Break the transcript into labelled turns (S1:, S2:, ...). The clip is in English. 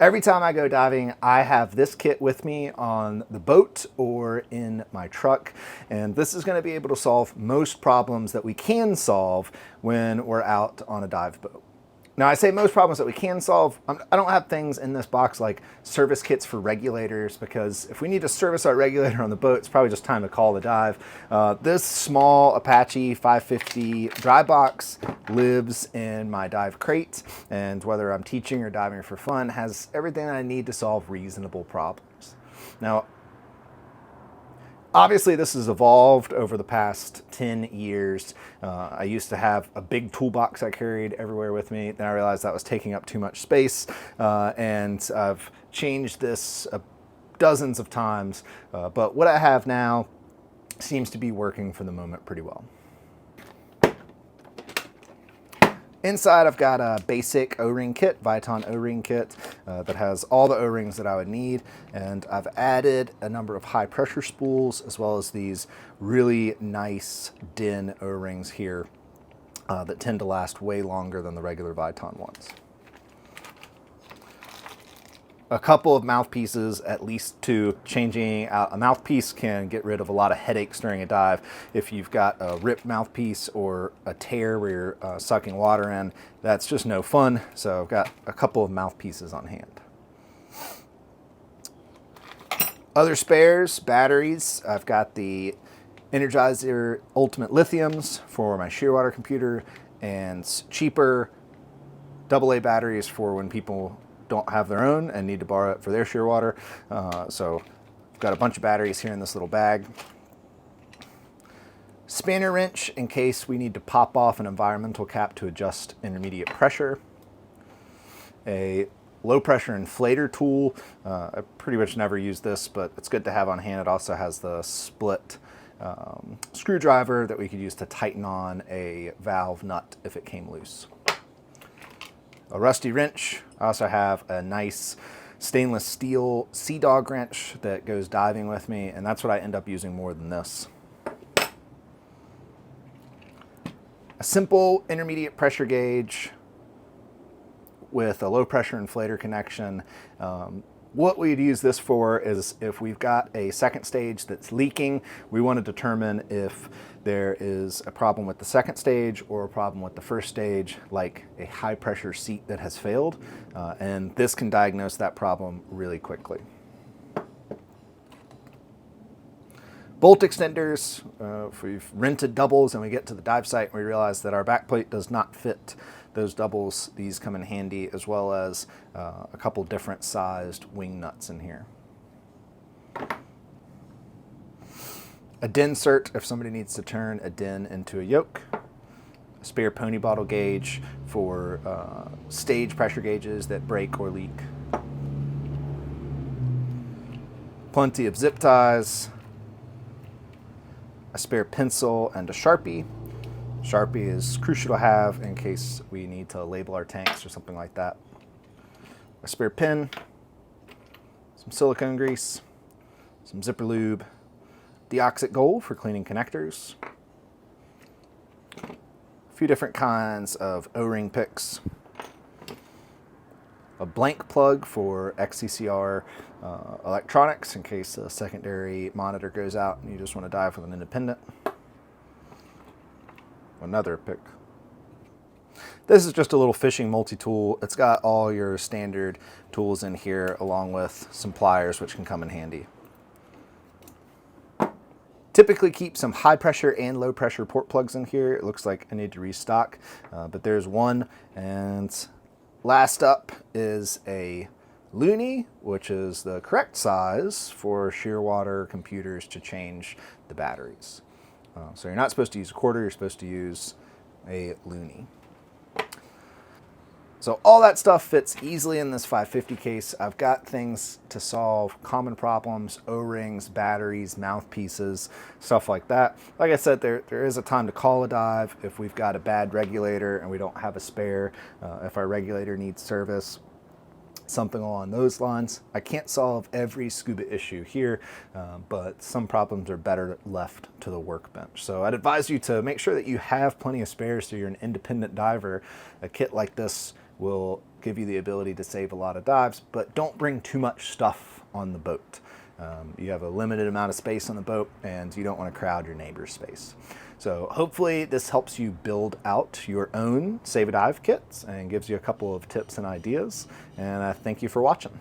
S1: Every time I go diving, I have this kit with me on the boat or in my truck, and this is going to be able to solve most problems that we can solve when we're out on a dive boat. Now, I say most problems that we can solve. I don't have things in this box like service kits for regulators, because if we need to service our regulator on the boat, it's probably just time to call the dive. This small Apache 550 dry box lives in my dive crate, and whether I'm teaching or diving for fun, has everything I need to solve reasonable problems. Now, obviously, this has evolved over the past 10 years. I used to have a big toolbox I carried everywhere with me. Then I realized that was taking up too much space, and I've changed this dozens of times. But what I have now seems to be working for the moment pretty well. Inside, I've got a basic O-ring kit, Viton O-ring kit, that has all the O-rings that I would need, and I've added a number of high pressure spools as well as these really nice DIN O-rings here that tend to last way longer than the regular Viton ones. A couple of mouthpieces, at least two. Changing out a mouthpiece can get rid of a lot of headaches during a dive. If you've got a ripped mouthpiece or a tear where you're sucking water in, that's just no fun. So I've got a couple of mouthpieces on hand. Other spares, batteries. I've got the Energizer Ultimate Lithiums for my shearwater computer, and cheaper AA batteries for when people don't have their own and need to borrow it for their shearwater. So I've got a bunch of batteries here in this little bag. Spanner wrench in case we need to pop off an environmental cap to adjust intermediate pressure. A low pressure inflator tool. I pretty much never use this, but it's good to have on hand. It also has the split screwdriver that we could use to tighten on a valve nut if it came loose. A rusty wrench. I also have a nice stainless steel Sea Dog wrench that goes diving with me, and that's what I end up using more than this. A simple intermediate pressure gauge with a low pressure inflator connection. What we'd use this for is if we've got a second stage that's leaking, we want to determine if there is a problem with the second stage or a problem with the first stage, like a high pressure seat that has failed, and this can diagnose that problem really quickly. Bolt extenders. If we've rented doubles and we get to the dive site and we realize that our backplate does not fit those doubles, these come in handy, as well as a couple different sized wing nuts in here. A DIN cert if somebody needs to turn a DIN into a yoke. A spare pony bottle gauge for stage pressure gauges that break or leak. Plenty of zip ties. A spare pencil and a Sharpie. Sharpie is crucial to have in case we need to label our tanks or something like that. A spare pen, some silicone grease, some zipper lube, deoxit gold for cleaning connectors, a few different kinds of O-ring picks, a blank plug for XCCR electronics in case a secondary monitor goes out and you just want to dive with an independent. Another pick. This is just a little fishing multi-tool. It's got all your standard tools in here along with some pliers which can come in handy. Typically keep some high pressure and low pressure port plugs in here. It looks like I need to restock, but there's one. And last up is a loonie, which is the correct size for shearwater computers to change the batteries. So you're not supposed to use a quarter, you're supposed to use a loonie. So all that stuff fits easily in this 550 case. I've got things to solve common problems, O-rings, batteries, mouthpieces, stuff like that. Like I said, there is a time to call a dive if we've got a bad regulator and we don't have a spare, if our regulator needs service, something along those lines. I can't solve every scuba issue here, but some problems are better left to the workbench. So I'd advise you to make sure that you have plenty of spares so you're an independent diver. A kit like this will give you the ability to save a lot of dives, but don't bring too much stuff on the boat. You have a limited amount of space on the boat and you don't want to crowd your neighbor's space. So hopefully this helps you build out your own Save a Dive kits and gives you a couple of tips and ideas. And I thank you for watching.